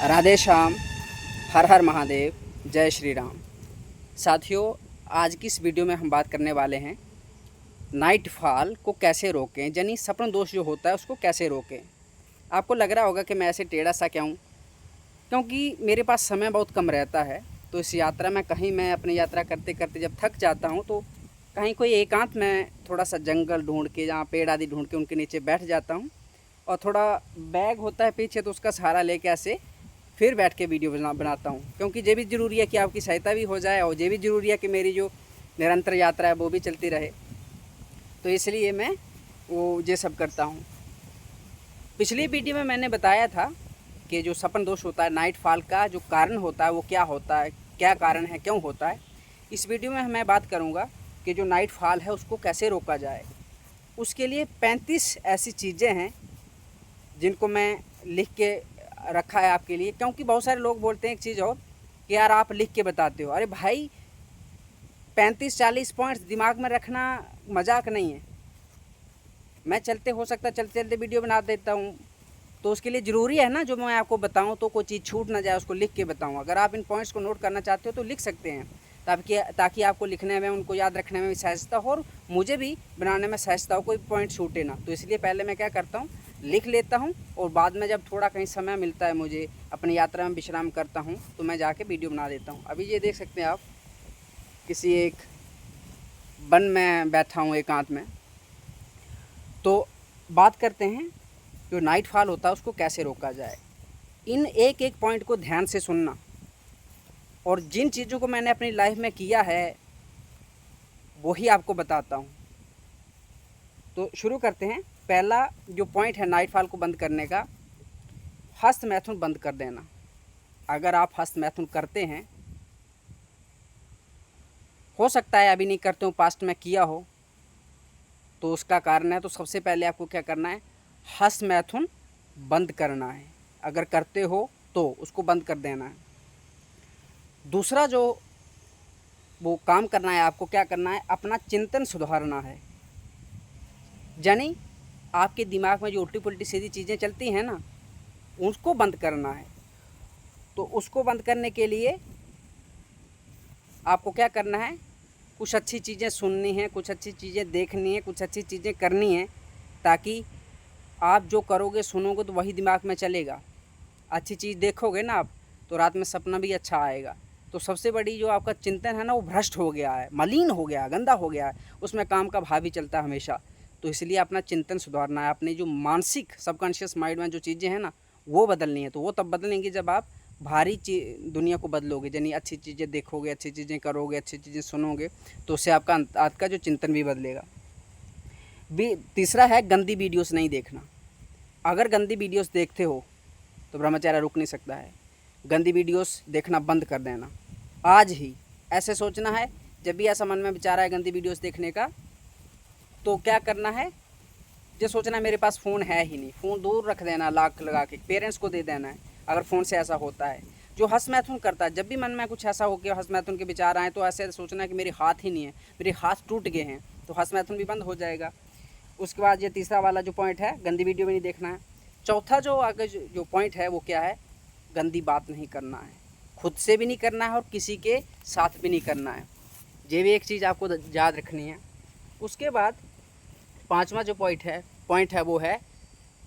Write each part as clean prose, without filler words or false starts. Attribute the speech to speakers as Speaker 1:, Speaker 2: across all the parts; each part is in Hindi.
Speaker 1: राधे श्याम, हर हर महादेव, जय श्री राम। साथियों, आज की इस वीडियो में हम बात करने वाले हैं नाइट फॉल को कैसे रोकें, यानी सपन दोष जो होता है उसको कैसे रोकें। आपको लग रहा होगा कि मैं ऐसे टेढ़ा सा क्यों, क्योंकि मेरे पास समय बहुत कम रहता है। तो इस यात्रा में कहीं मैं अपनी यात्रा करते करते जब थक जाता हूँ तो कहीं कोई एकांत में थोड़ा सा जंगल ढूंढ के, जहाँ पेड़ आदि ढूंढ के उनके नीचे बैठ जाता हूँ और थोड़ा बैग होता है पीछे तो उसका सहारा लेके ऐसे फिर बैठ के वीडियो बनाता हूँ, क्योंकि ये भी ज़रूरी है कि आपकी सहायता भी हो जाए और ये भी ज़रूरी है कि मेरी जो निरंतर यात्रा है वो भी चलती रहे। तो इसलिए मैं वो ये सब करता हूँ। पिछली वीडियो में मैंने बताया था कि जो सपन दोष होता है, नाइट फॉल का जो कारण होता है वो क्या होता है, क्या कारण है, क्यों होता है। इस वीडियो में मैं बात करूँगा कि जो नाइट फॉल है उसको कैसे रोका जाए। उसके लिए 35 ऐसी चीज़ें हैं जिनको मैं लिख के रखा है आपके लिए, क्योंकि बहुत सारे लोग बोलते हैं एक चीज़ और कि यार आप लिख के बताते हो। अरे भाई, 35-40 पॉइंट्स दिमाग में रखना मजाक नहीं है। मैं हो सकता है चलते चलते वीडियो बना देता हूँ, तो उसके लिए ज़रूरी है ना जो मैं आपको बताऊँ तो कोई चीज़ छूट ना जाए, उसको लिख के बताऊँ। अगर आप इन पॉइंट्स को नोट करना चाहते हो तो लिख सकते हैं, ताकि आपको लिखने में, उनको याद रखने में भी सहजता हो और मुझे भी बनाने में सहजता हो, कोई पॉइंट छूटे ना। तो इसलिए पहले मैं क्या करता हूँ, लिख लेता हूँ और बाद में जब थोड़ा कहीं समय मिलता है मुझे, अपनी यात्रा में विश्राम करता हूँ, तो मैं जाके वीडियो बना देता हूँ। अभी ये देख सकते हैं आप, किसी एक वन में बैठा हूँ एकांत में। तो बात करते हैं जो नाइट फॉल होता है उसको कैसे रोका जाए। इन एक एक पॉइंट को ध्यान से सुनना, और जिन चीज़ों को मैंने अपनी लाइफ में किया है वही आपको बताता हूँ। तो शुरू करते हैं। पहला जो पॉइंट है नाइट फॉल को बंद करने का, हस्त मैथुन बंद कर देना। अगर आप हस्त मैथुन करते हैं, हो सकता है अभी नहीं करते हो, पास्ट में किया हो, तो उसका कारण है। तो सबसे पहले आपको क्या करना है, हस्त मैथुन बंद करना है। अगर करते हो तो उसको बंद कर देना है। दूसरा जो वो काम करना है, आपको क्या करना है, अपना चिंतन सुधारना है। यानी आपके दिमाग में जो उल्टी पुल्टी सीधी चीज़ें चलती हैं ना, उसको बंद करना है। तो उसको बंद करने के लिए आपको क्या करना है, कुछ अच्छी चीज़ें सुननी हैं, कुछ अच्छी चीज़ें देखनी हैं, कुछ अच्छी चीज़ें करनी हैं, ताकि आप जो करोगे सुनोगे तो वही दिमाग में चलेगा। अच्छी चीज़ देखोगे ना आप, तो रात में सपना भी अच्छा आएगा। तो सबसे बड़ी जो आपका चिंतन है ना, वो भ्रष्ट हो गया है, मलिन हो गया है, गंदा हो गया है, उसमें काम का भाव भी चलता है हमेशा। तो इसलिए अपना चिंतन सुधारना है। अपनी जो मानसिक सबकॉन्शियस माइंड में जो चीज़ें हैं ना, वो बदलनी है। तो वो तब बदलेंगी जब आप भारी दुनिया को बदलोगे, यानी अच्छी चीज़ें देखोगे, अच्छी चीज़ें करोगे, अच्छी चीज़ें सुनोगे, तो उससे आपका जो चिंतन भी बदलेगा। तीसरा है गंदी वीडियोस नहीं देखना। अगर गंदी वीडियोस देखते हो तो ब्रह्मचर्य रुक नहीं सकता है। गंदी वीडियोस देखना बंद कर देना आज ही। ऐसे सोचना है, जब भी ऐसा मन में विचार है गंदी वीडियोस देखने का, तो क्या करना है, जो सोचना है मेरे पास फ़ोन है ही नहीं, फ़ोन दूर रख देना, लाख लगा के पेरेंट्स को दे देना है। अगर फ़ोन से ऐसा होता है, जो हंस मैथुन करता है, जब भी मन में कुछ ऐसा हो गया, हंस मैथुन के विचार आए, तो ऐसे सोचना है कि मेरे हाथ ही नहीं है, मेरे हाथ टूट गए हैं, तो हंस मैथुन भी बंद हो जाएगा। उसके बाद ये तीसरा वाला जो पॉइंट है, गंदी वीडियो भी नहीं देखना है। चौथा जो आगे जो पॉइंट है वो क्या है, गंदी बात नहीं करना है। खुद से भी नहीं करना है और किसी के साथ भी नहीं करना है। ये भी एक चीज़ आपको याद रखनी है। उसके बाद पांचवा जो पॉइंट है वो है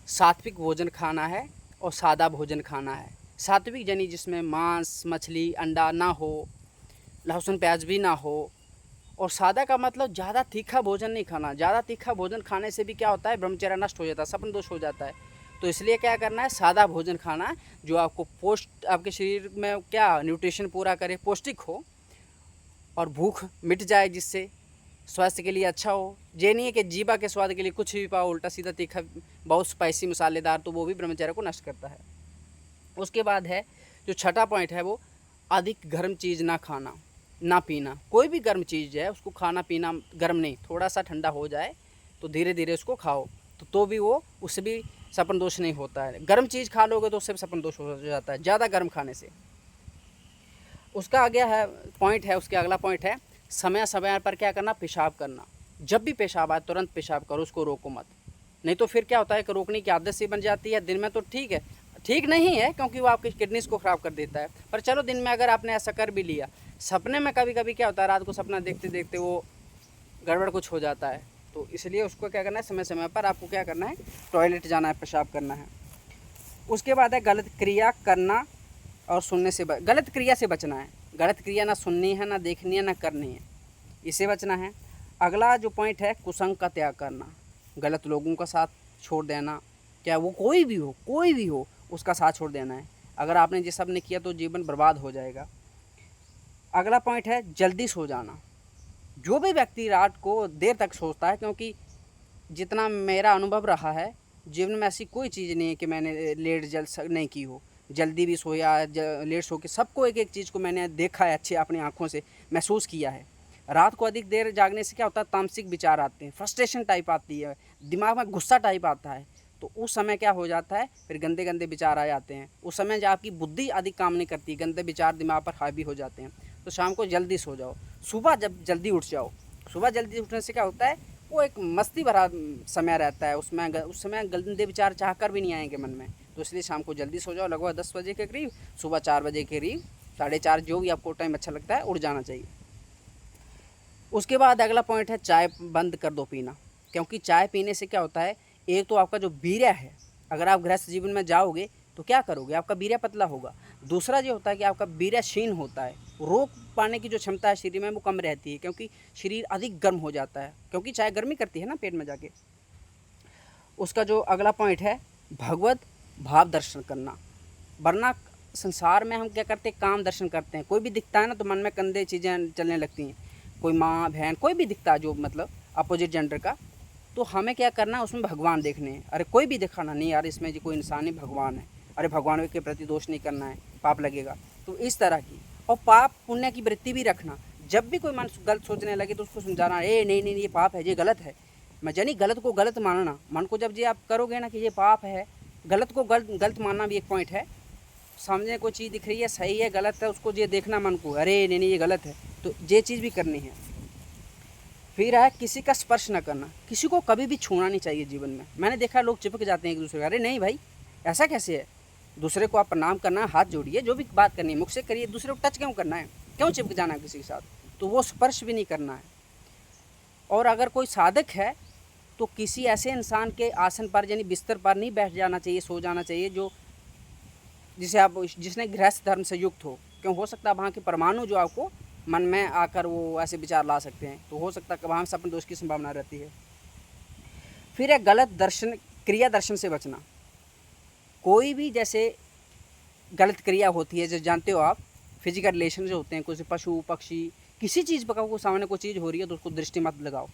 Speaker 1: सात्विक भोजन खाना है और सादा भोजन खाना है। सात्विक यानी जिसमें मांस, मछली, अंडा ना हो, लहसुन प्याज भी ना हो। और सादा का मतलब ज़्यादा तीखा भोजन नहीं खाना। ज़्यादा तीखा भोजन खाने से भी क्या होता है, ब्रह्मचर्य नष्ट हो जाता है, सपन दोष हो जाता है। तो इसलिए क्या करना है, सादा भोजन खाना है, जो आपको आपके शरीर में क्या न्यूट्रिशन पूरा करे, पौष्टिक हो और भूख मिट जाए, जिससे स्वास्थ्य के लिए अच्छा हो। ये नहीं है कि जीवा के स्वाद के लिए कुछ भी पाओ, उल्टा सीधा तीखा, बहुत स्पाइसी मसालेदार, तो वो भी ब्रह्मचर्य को नष्ट करता है। उसके बाद है जो छठा पॉइंट है, वो अधिक गर्म चीज़ ना खाना ना पीना। कोई भी गर्म चीज़ है उसको खाना पीना, गर्म नहीं, थोड़ा सा ठंडा हो जाए तो धीरे धीरे उसको खाओ, तो भी वो, उससे भी सपन दोष नहीं होता है। गर्म चीज़ खा लोगे तो उससे भी सपन दोष हो जाता है, ज़्यादा गर्म खाने से। उसका आगे है पॉइंट है, उसके अगला पॉइंट है समय समय पर क्या करना, पेशाब करना। जब भी पेशाब आए तुरंत पेशाब करो, उसको रोको मत। नहीं तो फिर क्या होता है कि रोकने की आदत सी बन जाती है। दिन में तो ठीक है, ठीक नहीं है, क्योंकि वो आपकी किडनीज को ख़राब कर देता है। पर चलो दिन में अगर आपने ऐसा कर भी लिया, सपने में कभी कभी क्या होता है, रात को सपना देखते देखते वो गड़बड़ कुछ हो जाता है, तो इसलिए उसको क्या करना है, समय समय पर आपको क्या करना है, टॉयलेट जाना है, पेशाब करना है। उसके बाद है गलत क्रिया करना और सुनने से गलत क्रिया से बचना है। गलत क्रिया ना सुननी है, ना देखनी है, ना करनी है, इससे बचना है। अगला जो पॉइंट है, कुसंग का त्याग करना, गलत लोगों का साथ छोड़ देना, क्या वो कोई भी हो उसका साथ छोड़ देना है। अगर आपने ये सब नहीं किया तो जीवन बर्बाद हो जाएगा। अगला पॉइंट है जल्दी सो जाना। जो भी व्यक्ति रात को देर तक सोता है, क्योंकि जितना मेरा अनुभव रहा है, जीवन में ऐसी कोई चीज़ नहीं है कि मैंने लेट नहीं की हो, जल्दी भी सोया लेट सो के, सबको एक एक चीज़ को मैंने देखा है, अच्छे अपनी आँखों से महसूस किया है। रात को अधिक देर जागने से क्या होता है, तामसिक विचार आते हैं, फ्रस्ट्रेशन टाइप आती है, दिमाग में गुस्सा टाइप आता है, तो उस समय क्या हो जाता है, फिर गंदे गंदे विचार आ जाते हैं। उस समय जब आपकी बुद्धि अधिक काम नहीं करती, गंदे विचार दिमाग पर हावी हो जाते हैं। तो शाम को जल्दी सो जाओ, सुबह जब जल्दी उठ जाओ। सुबह जल्दी उठने से क्या होता है, वो एक मस्ती भरा समय रहता है, उसमें उस समय गंदे विचार चाह कर भी नहीं आएंगे मन में। तो इसलिए शाम को जल्दी सो जाओ, लगभग 10 बजे के करीब, सुबह 4 बजे के करीब, 4:30, जो भी आपको टाइम अच्छा लगता है, उठ जाना चाहिए। उसके बाद अगला पॉइंट है चाय बंद कर दो पीना, क्योंकि चाय पीने से क्या होता है, एक तो आपका जो वीर्य है, अगर आप गृहस्थ जीवन में जाओगे तो क्या करोगे, आपका वीर्य पतला होगा। दूसरा जो होता है कि आपका वीर्य क्षीण होता है, रोक पाने की जो क्षमता है शरीर में वो कम रहती है, क्योंकि शरीर अधिक गर्म हो जाता है, क्योंकि चाय गर्मी करती है ना पेट में जाके। उसका जो अगला पॉइंट है, भगवत भाव दर्शन करना। वरना संसार में हम क्या करते हैं, काम दर्शन करते हैं, कोई भी दिखता है ना तो मन में गंदे चीज़ें चलने लगती हैं, कोई माँ बहन कोई भी दिखता है जो मतलब अपोजिट जेंडर का, तो हमें क्या करना है, उसमें भगवान देखने हैं। अरे कोई भी दिखाना नहीं यार, इसमें जो कोई इंसान ही भगवान है, अरे भगवान के प्रति दोष नहीं करना है, पाप लगेगा। तो इस तरह की, और पाप पुण्य की वृत्ति भी रखना। जब भी कोई मन गलत सोचने लगे तो उसको समझाना, ए नहीं नहीं ये पाप है, ये गलत है। मैं जानी गलत को गलत मानना, मन को जब ये आप करोगे ना कि ये पाप है, गलत को गलत मानना भी एक पॉइंट है। सामने कोई चीज़ दिख रही है, सही है गलत है, उसको ये देखना मन को, अरे नहीं नहीं ये गलत है, तो ये चीज़ भी करनी है। फिर है किसी का स्पर्श न करना, किसी को कभी भी छूना नहीं चाहिए जीवन में। मैंने देखा लोग चिपक जाते हैं एक दूसरे का, अरे नहीं भाई ऐसा कैसे है, दूसरे को आप प्रणाम करना है, हाथ जोड़िए, जो भी बात करनी है मुख से करिए, दूसरे को टच क्यों करना है, क्यों चिपक जाना है किसी के साथ, तो वो स्पर्श भी नहीं करना है। और अगर कोई साधक है तो किसी ऐसे इंसान के आसन पर यानी बिस्तर पर नहीं बैठ जाना चाहिए, सो जाना चाहिए, जो जिसने गृहस्थ धर्म से युक्त हो। क्यों, हो सकता है वहाँ के परमाणु जो आपको मन में आकर वो ऐसे विचार ला सकते हैं, तो हो सकता है वहाँ से अपने दोष की संभावना रहती है। फिर है गलत दर्शन, क्रिया दर्शन से बचना। कोई भी जैसे गलत क्रिया होती है, जो जानते हो आप, फिजिकल रिलेशन जो होते हैं, कुछ पशु पक्षी किसी चीज़ पर को सामने कोई चीज़ हो रही है तो उसको दृष्टि मत लगाओ,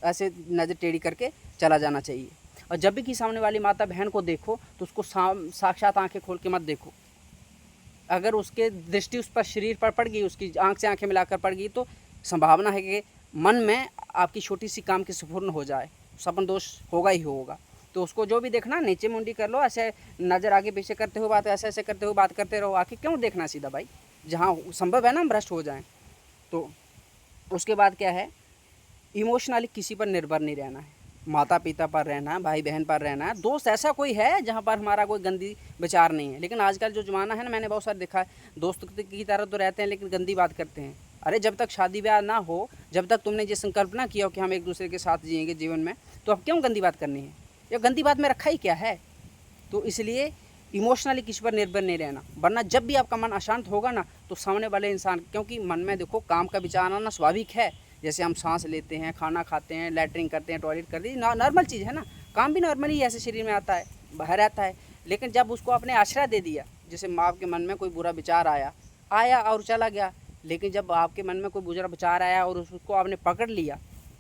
Speaker 1: ऐसे नज़र टेढ़ी करके चला जाना चाहिए। और जब भी किसी सामने वाली माता बहन को देखो तो उसको साक्षात आंखें खोल के मत देखो। अगर उसके दृष्टि उस पर शरीर पर पड़ गई, उसकी आंख से आंखें मिलाकर पड़ गई, तो संभावना है कि मन में आपकी छोटी सी काम की संपूर्ण हो जाए, सपन दोष होगा ही होगा। तो उसको जो भी देखना, नीचे मुंडी कर लो, ऐसे नज़र आगे पीछे करते हुए बात, ऐसे ऐसे करते हुए बात करते रहो, आके क्यों देखना सीधा भाई, जहाँ संभव है ना हम भ्रष्ट हो जाएं। तो उसके बाद क्या है, इमोशनली किसी पर निर्भर नहीं रहना है, माता पिता पर रहना है, भाई बहन पर रहना है, दोस्त ऐसा कोई है जहाँ पर हमारा कोई गंदी विचार नहीं है। लेकिन आजकल जो ज़माना है ना, मैंने बहुत सारे देखा है, दोस्त की तरह तो रहते हैं लेकिन गंदी बात करते हैं। अरे जब तक शादी ब्याह ना हो, जब तक तुमने ये संकल्प ना किया हो कि हम एक दूसरे के साथ जिएंगे जीवन में, तो अब क्यों गंदी बात करनी है, या गंदी बात में रखा ही क्या है। तो इसलिए इमोशनली किसी पर निर्भर नहीं रहना, वरना जब भी आपका मन अशांत होगा ना, तो सामने वाले इंसान, क्योंकि मन में देखो काम का विचार आना स्वाभाविक है, जैसे हम सांस लेते हैं, खाना खाते हैं, लैटरिन करते हैं, टॉयलेट करते हैं, नॉर्मल चीज़ है ना, काम भी नॉर्मली ऐसे शरीर में आता है, बाहर आता है। लेकिन जब उसको आपने आश्रय दे दिया, जैसे आपके मन में कोई बुरा विचार आया और चला गया, लेकिन जब आपके मन में कोई बुरा विचार आया और उसको आपने पकड़ लिया,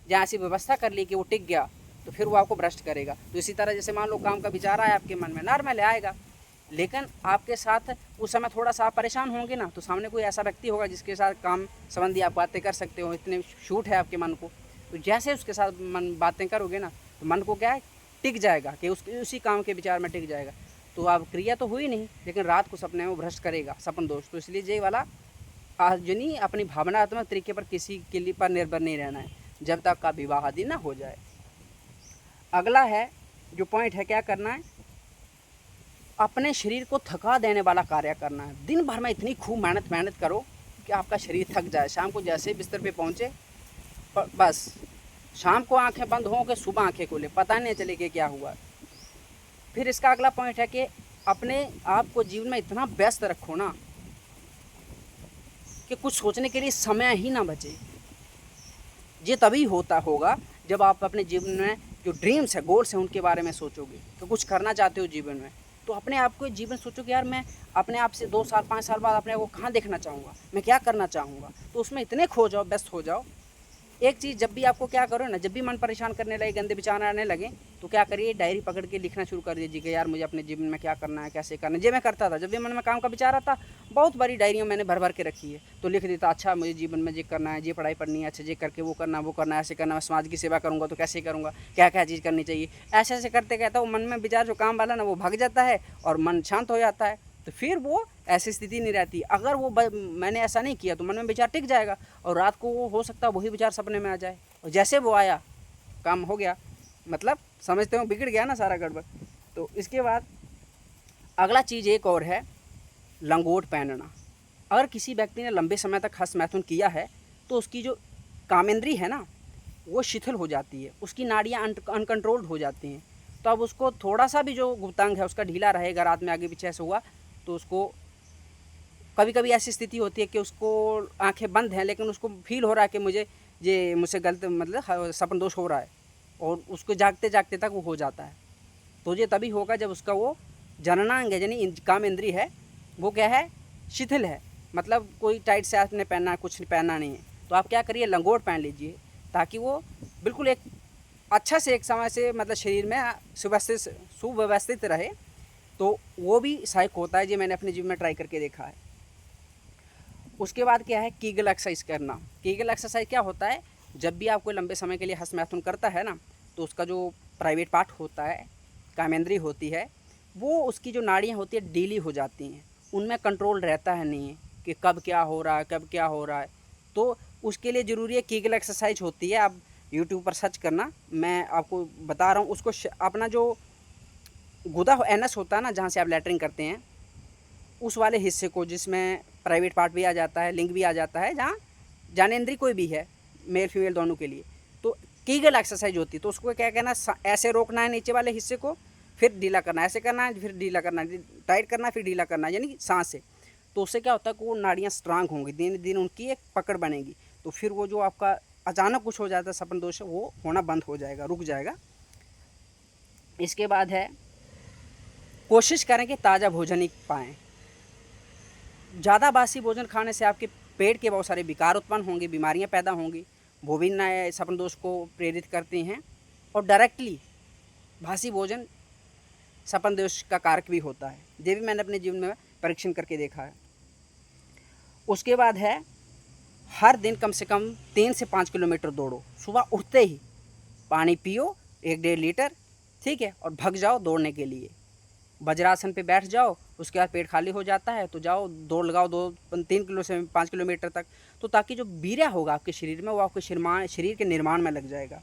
Speaker 1: जहाँ ऐसी व्यवस्था कर ली कि वो टिक गया, तो फिर वो आपको भ्रष्ट करेगा। तो इसी तरह जैसे मान लो काम का विचार आया आपके मन में, नॉर्मल आएगा, लेकिन आपके साथ उस समय थोड़ा सा आप परेशान होंगे ना, तो सामने कोई ऐसा व्यक्ति होगा जिसके साथ काम संबंधी आप बातें कर सकते हो, इतने छूट है आपके मन को, तो जैसे उसके साथ मन बातें करोगे ना, तो मन को क्या है, टिक जाएगा कि उसी काम के विचार में टिक जाएगा। तो आप क्रिया तो हुई नहीं, लेकिन रात को सपने में भ्रष्ट करेगा सपन दोष। तो इसलिए ये वाला यानी अपनी भावनात्मक तरीके पर किसी के लिए पर निर्भर नहीं रहना है जब तक का विवाह आदि ना हो जाए। अगला है जो पॉइंट है, क्या करना है, अपने शरीर को थका देने वाला कार्य करना है। दिन भर में इतनी खूब मेहनत करो कि आपका शरीर थक जाए। शाम को जैसे बिस्तर पे पहुँचे बस शाम को आंखें बंद हों कि सुबह आंखें खोले, पता नहीं चले कि क्या हुआ। फिर इसका अगला पॉइंट है कि अपने आप को जीवन में इतना व्यस्त रखो ना कि कुछ सोचने के लिए समय ही ना बचे। ये तभी होता होगा जब आप अपने जीवन में जो ड्रीम्स है, गोल्स हैं, उनके बारे में सोचोगे कि कुछ करना चाहते हो जीवन में। तो अपने आप को जीवन सोचो कि यार मैं अपने आप से 2 साल 5 साल बाद अपने आप को कहाँ देखना चाहूँगा, मैं क्या करना चाहूँगा। तो उसमें इतने खो जाओ, व्यस्त हो जाओ। एक चीज़ जब भी आपको क्या करो ना, जब भी मन परेशान करने लगे, गंदे विचार आने लगे, तो क्या करिए, डायरी पकड़ के लिखना शुरू कर दीजिए कि यार मुझे अपने जीवन में क्या करना है, कैसे करना है। ये मैं करता था, जब भी मन में काम का विचार आता, बहुत बड़ी डायरियाँ मैंने भर के रखी है। तो लिख देता, अच्छा मुझे जीवन में ये करना है, ये पढ़ाई पढ़नी है, अच्छा ये करके वो करना है, ऐसे करना है, समाज की सेवा करूँगा तो कैसे करूँगा, क्या क्या चीज़ करनी चाहिए। ऐसे करते कहता हूँ, मन में विचार जो काम वाला ना वो भाग जाता है और मन शांत हो जाता है। तो फिर वो ऐसी स्थिति नहीं रहती। अगर वो मैंने ऐसा नहीं किया तो मन में विचार टिक जाएगा और रात को वो हो सकता है वही विचार सपने में आ जाए, और जैसे वो आया काम हो गया, मतलब समझते हो बिगड़ गया ना सारा गड़बड़। तो इसके बाद अगला चीज़ एक और है, लंगोट पहनना। अगर किसी व्यक्ति ने लंबे समय तक हस्त मैथुन किया है तो उसकी जो कामेंद्री है ना वो शिथिल हो जाती है, उसकी नाड़ियाँ अनकंट्रोल्ड हो जाती हैं। तो अब उसको थोड़ा सा भी जो गुप्तांग है उसका ढीला रहेगा, रात में आगे पीछे ऐसे हुआ तो उसको कभी कभी ऐसी स्थिति होती है कि उसको आंखें बंद हैं लेकिन उसको फील हो रहा है कि मुझसे गलत मतलब सपन दोष हो रहा है, और उसको जागते जागते तक वो हो जाता है। तो ये तभी होगा जब उसका वो जननांग है यानी काम इंद्री है वो क्या है, शिथिल है, मतलब कोई टाइट से आपने पहनना, कुछ पहनना नहीं है। तो आप क्या करिए, लंगोट पहन लीजिए ताकि वो बिल्कुल एक अच्छा से एक समय से मतलब शरीर में सुव्यवस्थित रहे। तो वो भी सहायक होता है, ये मैंने अपने जीवन में ट्राई करके देखा है। उसके बाद क्या है, कीगल एक्सरसाइज करना। कीगल एक्सरसाइज क्या होता है, जब भी आप कोई लंबे समय के लिए हस्त मैथुन करता है ना तो उसका जो प्राइवेट पार्ट होता है, कामेंद्री होती है, वो उसकी जो नाड़ियाँ होती है ढीली हो जाती हैं, उनमें कंट्रोल रहता है नहीं कि कब क्या हो रहा है, कब क्या हो रहा है। तो उसके लिए ज़रूरी है कीगल एक्सरसाइज होती है, आप यूट्यूब पर सर्च करना, मैं आपको बता रहा हूँ। उसको अपना जो गुदा एनस होता है ना जहाँ से आप लैटरिन करते हैं, उस वाले हिस्से को जिसमें प्राइवेट पार्ट भी आ जाता है, लिंग भी आ जाता है, जहाँ ज्ञानेंद्री कोई भी है, मेल फीमेल दोनों के लिए, तो कीगल एक्सरसाइज होती है। तो उसको क्या कहना, ऐसे रोकना है नीचे वाले हिस्से को, फिर ढीला करना है, ऐसे करना है, फिर ढीला करना है, टाइट करना है, फिर ढीला करना है, यानी सांस से। तो उससे क्या होता है कि वो नाड़ियाँ स्ट्रांग होंगी, दिन दिन उनकी एक पकड़ बनेगी। तो फिर वो जो आपका अचानक कुछ हो जाता है सपन दोष, वो होना बंद हो जाएगा, रुक जाएगा। इसके बाद है, कोशिश करें कि ताज़ा भोजन ही पाएँ। ज़्यादा बासी भोजन खाने से आपके पेट के बहुत सारे विकार उत्पन्न होंगे, बीमारियां पैदा होंगी, वो भी नए सपन दोष को प्रेरित करती हैं, और डायरेक्टली बासी भोजन सपन दोष का कारक भी होता है। ये भी मैंने अपने जीवन में परीक्षण करके देखा है। उसके बाद है, हर दिन कम से कम 3 से 5 किलोमीटर दौड़ो। सुबह उठते ही पानी पियो 1-1.5 लीटर, ठीक है, और भग जाओ दौड़ने के लिए। वज्रासन पे बैठ जाओ, उसके बाद पेट खाली हो जाता है तो जाओ दौड़ लगाओ 2-3 किलो से 5 किलोमीटर तक, तो ताकि जो वीर्य होगा आपके शरीर में वो आपके शरीर के निर्माण में लग जाएगा।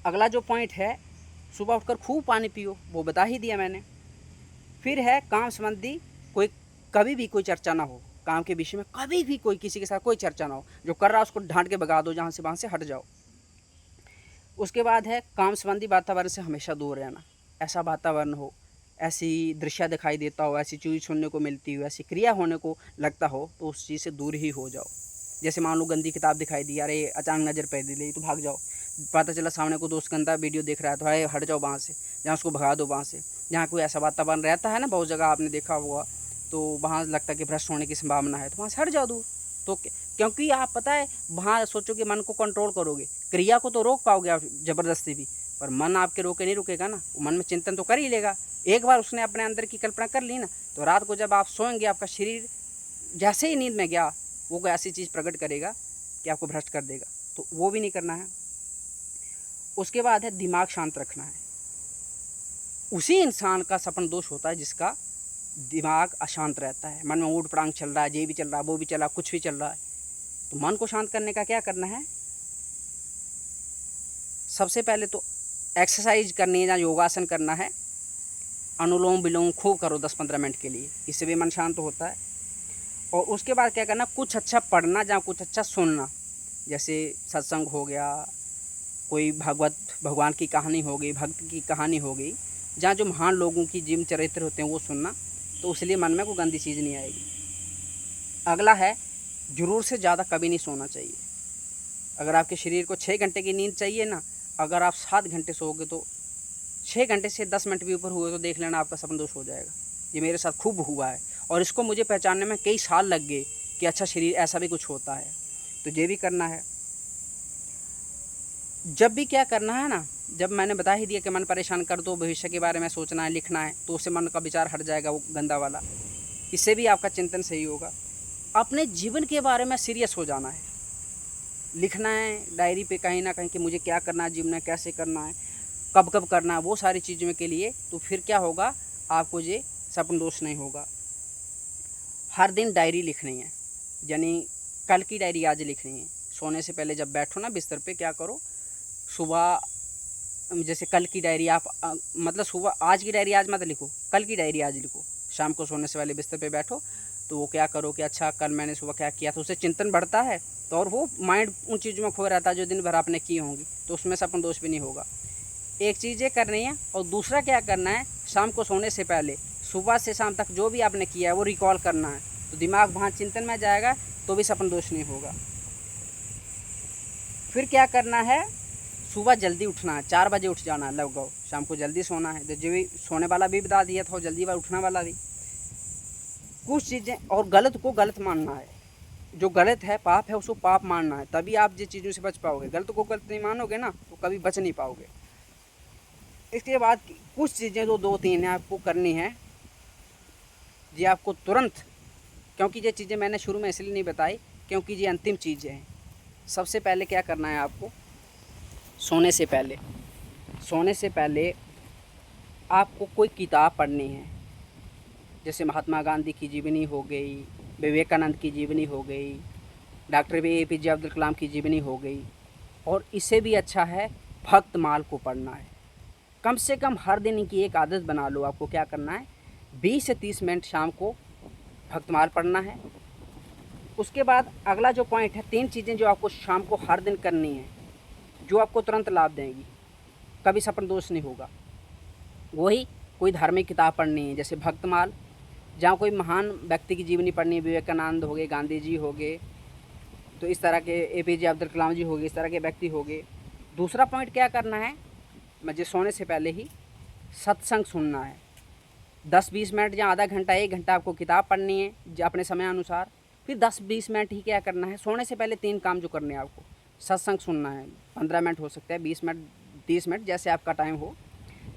Speaker 1: अगला जो पॉइंट है, सुबह उठकर खूब पानी पियो, वो बता ही दिया मैंने। फिर है, काम संबंधी कभी भी कोई चर्चा ना हो, काम के विषय में कभी भी कोई किसी के साथ कोई चर्चा ना हो, जो कर रहा है उसको ढांट के भगा दो, जहाँ से वहाँ से हट जाओ। उसके बाद है, काम संबंधी वातावरण से हमेशा दूर रहना। ऐसा वातावरण हो, ऐसी दृश्य दिखाई देता हो, ऐसी चीज़ सुनने को मिलती हो, ऐसी क्रिया होने को लगता हो, तो उस चीज़ से दूर ही हो जाओ। जैसे मान लो गंदी किताब दिखाई दी, अरे अचानक नज़र पड़ दी तो भाग जाओ। पता चला सामने को दोस्त गंदा वीडियो देख रहा है तो अरे हट जाओ वहाँ से, जहाँ उसको भगा दो वहाँ से। जहाँ कोई ऐसा वातावरण रहता है ना, बहुत जगह आपने देखा होगा, तो वहाँ लगता है कि भ्रष्ट होने की संभावना है, तो वहाँ से हट जाओ दूर। तो क्योंकि आप पता है वहाँ सोचो कि मन को कंट्रोल करोगे, क्रिया को तो रोक पाओगे आप ज़बरदस्ती भी, पर मन आपके रोके नहीं रुकेगा ना, वो मन में चिंतन तो कर ही लेगा। एक बार उसने अपने अंदर की कल्पना कर ली ना, तो रात को जब आप सोएंगे आपका शरीर जैसे ही नींद में गया वो कोई ऐसी चीज़ प्रकट करेगा कि आपको भ्रष्ट कर देगा, तो वो भी नहीं करना है। उसके बाद है, दिमाग शांत रखना है। उसी इंसान का सपन दोष होता है जिसका दिमाग अशांत रहता है, मन में ऊट पटांग चल रहा है, ये भी चल रहा है, वो भी चल रहा है, कुछ भी चल रहा है। तो मन को शांत करने का क्या करना है, सबसे पहले तो एक्सरसाइज करनी है या योगासन करना है, अनुलोम विलोम खूब करो 10-15 मिनट के लिए, इससे भी मन शांत होता है। और उसके बाद क्या करना, कुछ अच्छा पढ़ना या कुछ अच्छा सुनना, जैसे सत्संग हो गया, कोई भगवान की कहानी हो गई, भक्त की कहानी हो गई, जहाँ जो महान लोगों की जीवन चरित्र होते हैं वो सुनना, तो उसलिए मन में कोई गंदी चीज़ नहीं आएगी। अगला है, ज़रूर से ज़्यादा कभी नहीं सोना चाहिए। अगर आपके शरीर को 6 घंटे की नींद चाहिए ना, अगर आप 7 घंटे सोओगे तो 6 घंटे से 10 मिनट भी ऊपर हुए तो देख लेना आपका सपन दोष हो जाएगा। ये मेरे साथ खूब हुआ है और इसको मुझे पहचानने में कई साल लग गए कि अच्छा शरीर ऐसा भी कुछ होता है। तो ये भी करना है। जब भी क्या करना है ना, जब मैंने बता ही दिया कि मन परेशान कर दो, भविष्य के बारे में सोचना है, लिखना है, तो उससे मन का विचार हट जाएगा वो गंदा वाला, इससे भी आपका चिंतन सही होगा। अपने जीवन के बारे में सीरियस हो जाना है, लिखना है डायरी पे कहीं ना कहीं कि मुझे क्या करना है जीवन में, कैसे करना है, कब कब करना है, वो सारी चीज़ों के लिए। तो फिर क्या होगा, आपको ये सपन दोष नहीं होगा। हर दिन डायरी लिखनी है, यानी कल की डायरी आज लिखनी है। सोने से पहले जब बैठो ना बिस्तर पे, क्या करो, सुबह जैसे कल की डायरी आप मतलब सुबह आज की डायरी आज मत लिखो, कल की डायरी आज लिखो। शाम को सोने से पहले बिस्तर पे बैठो तो वो क्या करो कि अच्छा कल मैंने सुबह क्या किया, तो उससे चिंतन बढ़ता है, तो और वो माइंड उन चीज़ों में खो रहता है जो दिन भर आपने की होंगी, तो उसमें सपन दोष भी नहीं होगा। एक चीज़ ये करनी है। और दूसरा क्या करना है, शाम को सोने से पहले सुबह से शाम तक जो भी आपने किया है वो रिकॉल करना है, तो दिमाग वहाँ चिंतन में जाएगा, तो भी सपन दोष नहीं होगा। फिर क्या करना है, सुबह जल्दी उठना है, 4 बजे उठ जाना है लगभग, शाम को जल्दी सोना है। तो जो भी सोने वाला भी बता दिया था, जल्दी बार उठने वाला भी। कुछ चीज़ें, और गलत को गलत मानना है, जो गलत है पाप है उसको पाप मानना है, तभी आप जिन चीज़ों से बच पाओगे। गलत को गलत नहीं मानोगे ना तो कभी बच नहीं पाओगे। इसके बाद कुछ चीज़ें जो 2-3 हैं आपको करनी है, ये आपको तुरंत, क्योंकि ये चीज़ें मैंने शुरू में इसलिए नहीं बताई क्योंकि ये अंतिम चीज़ें हैं। सबसे पहले क्या करना है आपको, सोने से पहले आपको कोई किताब पढ़नी है, जैसे महात्मा गांधी की जीवनी हो गई, विवेकानंद की जीवनी हो गई, डॉक्टर APJ अब्दुल कलाम की जीवनी हो गई। और इससे भी अच्छा है भक्तमाल को पढ़ना है। कम से कम हर दिन की एक आदत बना लो। आपको क्या करना है, 20 से 30 मिनट शाम को भक्तमाल पढ़ना है। उसके बाद अगला जो पॉइंट है, 3 चीज़ें जो आपको शाम को हर दिन करनी है, जो आपको तुरंत लाभ देंगी, कभी सपन दोष नहीं होगा। वही कोई धार्मिक किताब पढ़नी है, जैसे भक्तमाल, जहाँ कोई महान व्यक्ति की जीवनी पढ़नी है, विवेकानंद हो गए, गांधी जी हो गए, तो इस तरह के APJ अब्दुल कलाम जी हो गए, इस तरह के व्यक्ति हो गए। दूसरा पॉइंट क्या करना है, मुझे सोने से पहले ही सत्संग सुनना है। 10-20 मिनट या आधा घंटा 1 घंटा आपको किताब पढ़नी है अपने समय अनुसार। फिर 10-20 मिनट ही क्या करना है, सोने से पहले 3 काम जो करने हैं आपको, सत्संग सुनना है, 15 मिनट हो सकता है, 20 मिनट, 30 मिनट, जैसे आपका टाइम हो।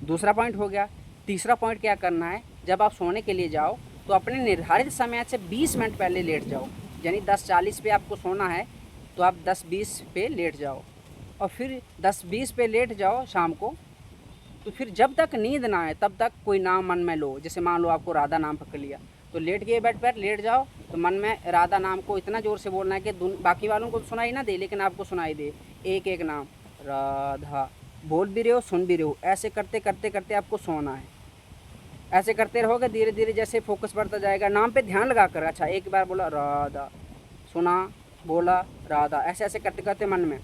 Speaker 1: दूसरा पॉइंट हो गया। तीसरा पॉइंट क्या करना है, जब आप सोने के लिए जाओ तो अपने निर्धारित समय से 20 मिनट पहले लेट जाओ, यानी 10:40 पे आपको सोना है तो आप 10:20 पे लेट जाओ, और फिर 10:20 पे लेट जाओ शाम को। तो फिर जब तक नींद ना आए तब तक कोई नाम मन में लो, जैसे मान लो आपको राधा नाम पकड़ लिया, तो लेट गए बेड पर, लेट जाओ तो मन में राधा नाम को इतना ज़ोर से बोलना है कि बाकी वालों को सुनाई ना दे लेकिन आपको सुनाई दे। एक एक नाम राधा बोल भी रहे हो, सुन भी रहे हो, ऐसे करते करते करते आपको सोना है। ऐसे करते रहोगे, धीरे धीरे जैसे फोकस बढ़ता जाएगा, नाम पे ध्यान लगा कर, अच्छा एक बार बोला राधा, सुना, बोला राधा, ऐसे ऐसे करते करते मन में,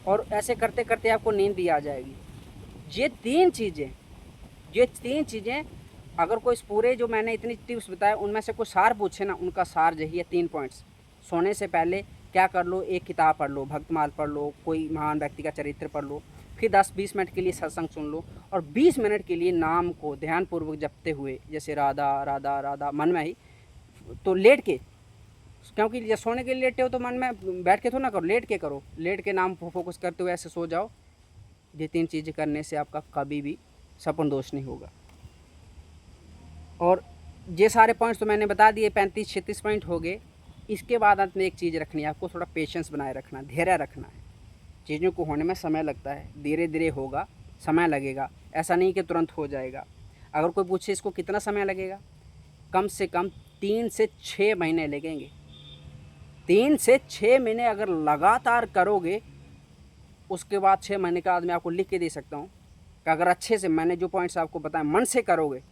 Speaker 1: और ऐसे करते करते आपको नींद भी आ जाएगी। ये तीन चीज़ें अगर कोई पूरे जो मैंने इतनी टिप्स बताए उनमें से कोई सार पूछे ना, उनका सार यही है, 3 पॉइंट्स। सोने से पहले क्या कर लो, एक किताब पढ़ लो, भक्तमाल पढ़ लो, कोई महान व्यक्ति का चरित्र पढ़ लो, फिर 10-20 मिनट के लिए सत्संग सुन लो, और 20 मिनट के लिए नाम को ध्यानपूर्वक जपते हुए, जैसे राधा राधा राधा मन में ही, तो लेट के, क्योंकि जब सोने के लिए लेटे हो तो मन में बैठ के तो ना करो, लेट के करो, लेट के नाम को फोकस करते हुए ऐसे सो जाओ। ये 3 चीज़ें करने से आपका कभी भी सपन दोष नहीं होगा। और ये सारे पॉइंट्स तो मैंने बता दिए, 35-36 पॉइंट हो गए। इसके बाद अंत में एक चीज़ रखनी है आपको, थोड़ा पेशेंस बनाए रखना है, धैर्य रखना है। चीज़ों को होने में समय लगता है, धीरे धीरे होगा, समय लगेगा, ऐसा नहीं कि तुरंत हो जाएगा। अगर कोई पूछे इसको कितना समय लगेगा, कम से कम 3 से 6 महीने लगेंगे। 3 से 6 महीने अगर लगातार करोगे, उसके बाद 6 महीने का बाद मैं आपको लिख के दे सकता हूँ, कि अगर अच्छे से मैंने जो पॉइंट्स आपको बताए मन से करोगे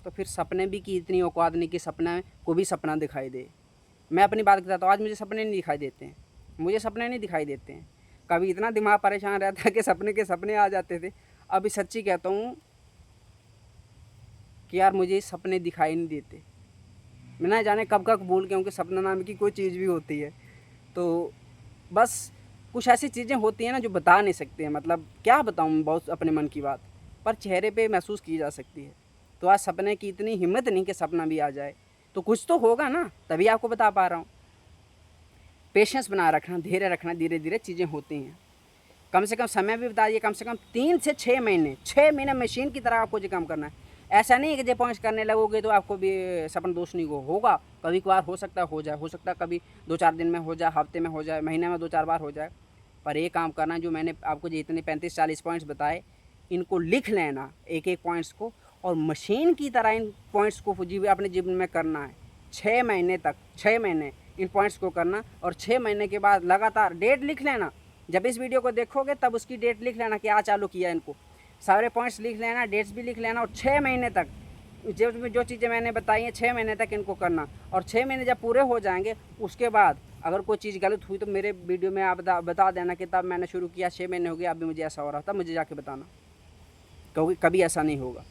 Speaker 1: तो फिर सपने भी की इतनी औकात नहीं कि सपना को भी सपना दिखाई दे। मैं अपनी बात बताता हूँ, आज मुझे सपने नहीं दिखाई देते हैं, मुझे सपने नहीं दिखाई देते हैं। कभी इतना दिमाग परेशान रहता है कि सपने के सपने आ जाते थे। अभी सच्ची कहता हूँ कि यार मुझे सपने दिखाई नहीं देते। मैं ना जाने कब कब भूल गया हूँ कि सपना नाम की कोई चीज़ भी होती है। तो बस कुछ ऐसी चीज़ें होती हैं ना जो बता नहीं सकते हैं, मतलब क्या बताऊँ बहुत अपने मन की बात, पर चेहरे पे महसूस की जा सकती है। तो आज सपने की इतनी हिम्मत नहीं कि सपना भी आ जाए, तो कुछ तो होगा ना, तभी आपको बता पा रहा हूँ। पेशेंस बना रखना, धैर्य रखना, धीरे धीरे चीज़ें होती हैं। कम से कम समय भी बताइए, कम से कम 3 से 6 महीने, 6 महीने मशीन की तरह आपको जो काम करना है। ऐसा नहीं है कि जो पॉइंट्स करने लगोगे तो आपको भी सपन दोष नहीं होगा। कभी कभार हो सकता है हो जाए, हो सकता है कभी 2-4 दिन में हो जाए, हफ्ते में हो जाए, महीने में 2-4 बार हो जाए। पर ये काम करना जो मैंने आपको जितने 35-40 पॉइंट्स बताए, इनको लिख लेना एक एक पॉइंट्स को, और मशीन की तरह इन पॉइंट्स को अपने जीवन में करना है 6 महीने तक। 6 महीने इन पॉइंट्स को करना, और 6 महीने के बाद लगातार डेट लिख लेना। जब इस वीडियो को देखोगे तब उसकी डेट लिख लेना, क्या चालू किया इनको, सारे पॉइंट्स लिख लेना, डेट्स भी लिख लेना, और 6 महीने तक जो चीज़ें मैंने बताई हैं 6 महीने तक इनको करना। और 6 महीने जब पूरे हो जाएंगे उसके बाद अगर कोई चीज़ गलत हुई तो मेरे वीडियो में आप बता देना कि तब मैंने शुरू किया, 6 महीने हो गए, अभी मुझे ऐसा हो रहा था, मुझे जाके बताना, क्योंकि कभी ऐसा नहीं होगा।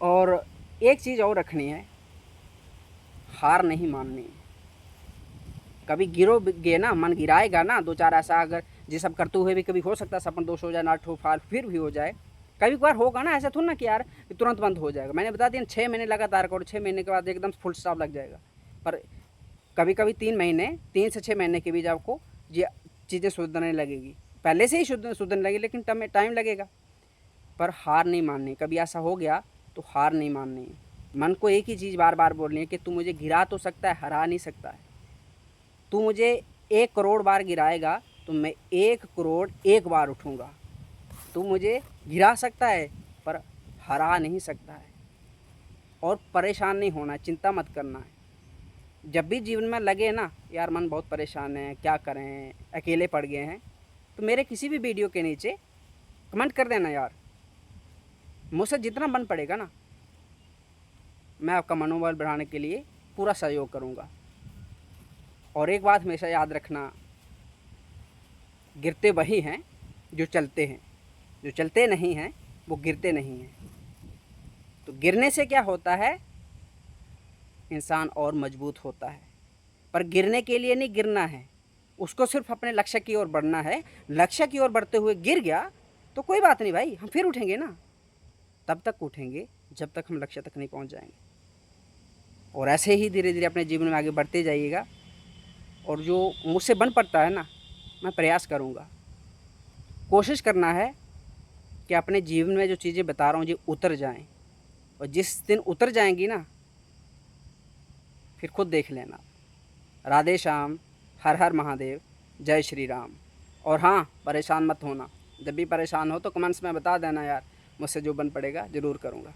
Speaker 1: और एक चीज़ और रखनी है, हार नहीं माननी। कभी गिरोगे ना, मन गिराएगा ना, 2-4 ऐसा अगर ये सब करते हुए भी कभी हो सकता है सपन दोष हो जाए, ना ठो फाल फिर भी हो जाए, कभी कभार होगा ना। ऐसा थोड़ा ना कि यार तुरंत बंद हो जाएगा। मैंने बता दिया 6 महीने लगातार करो, 6 महीने के बाद एकदम फुल स्टॉप लग जाएगा। पर कभी कभी 3 से 6 महीने के बीच आपको ये चीज़ें सुधरने लगेगी। पहले से ही सुधरने लगेगी, लेकिन टाइम लगेगा। पर हार नहीं माननी। कभी ऐसा हो गया तो हार नहीं माननी। मन को एक ही चीज़ बार बार बोलनी है कि तू मुझे गिरा तो सकता है, हरा नहीं सकता है। तू मुझे 1 करोड़ बार गिराएगा तो मैं 1 करोड़ 1 बार उठूँगा। तू मुझे गिरा सकता है पर हरा नहीं सकता है। और परेशान नहीं होना, चिंता मत करना है। जब भी जीवन में लगे ना यार मन बहुत परेशान है, क्या करें, अकेले पड़ गए हैं, तो मेरे किसी भी वीडियो के नीचे कमेंट कर देना यार। मुझसे जितना बन पड़ेगा ना, मैं आपका मनोबल बढ़ाने के लिए पूरा सहयोग करूँगा। और एक बात हमेशा याद रखना, गिरते वही हैं जो चलते हैं, जो चलते नहीं हैं वो गिरते नहीं हैं। तो गिरने से क्या होता है, इंसान और मजबूत होता है। पर गिरने के लिए नहीं गिरना है, उसको सिर्फ अपने लक्ष्य की ओर बढ़ना है। लक्ष्य की ओर बढ़ते हुए गिर गया तो कोई बात नहीं भाई, हम फिर उठेंगे ना। तब तक उठेंगे जब तक हम लक्ष्य तक नहीं पहुंच जाएंगे। और ऐसे ही धीरे धीरे अपने जीवन में आगे बढ़ते जाइएगा। और जो मुझसे बन पड़ता है ना, मैं प्रयास करूँगा, कोशिश करना है कि अपने जीवन में जो चीज़ें बता रहा हूँ ये उतर जाएं। और जिस दिन उतर जाएंगी ना, फिर खुद देख लेना। राधे श्याम, हर हर महादेव, जय श्री राम। और हाँ, परेशान मत होना। जब भी परेशान हो तो कमेंट्स में बता देना यार, मुझसे जो बन पड़ेगा ज़रूर करूँगा।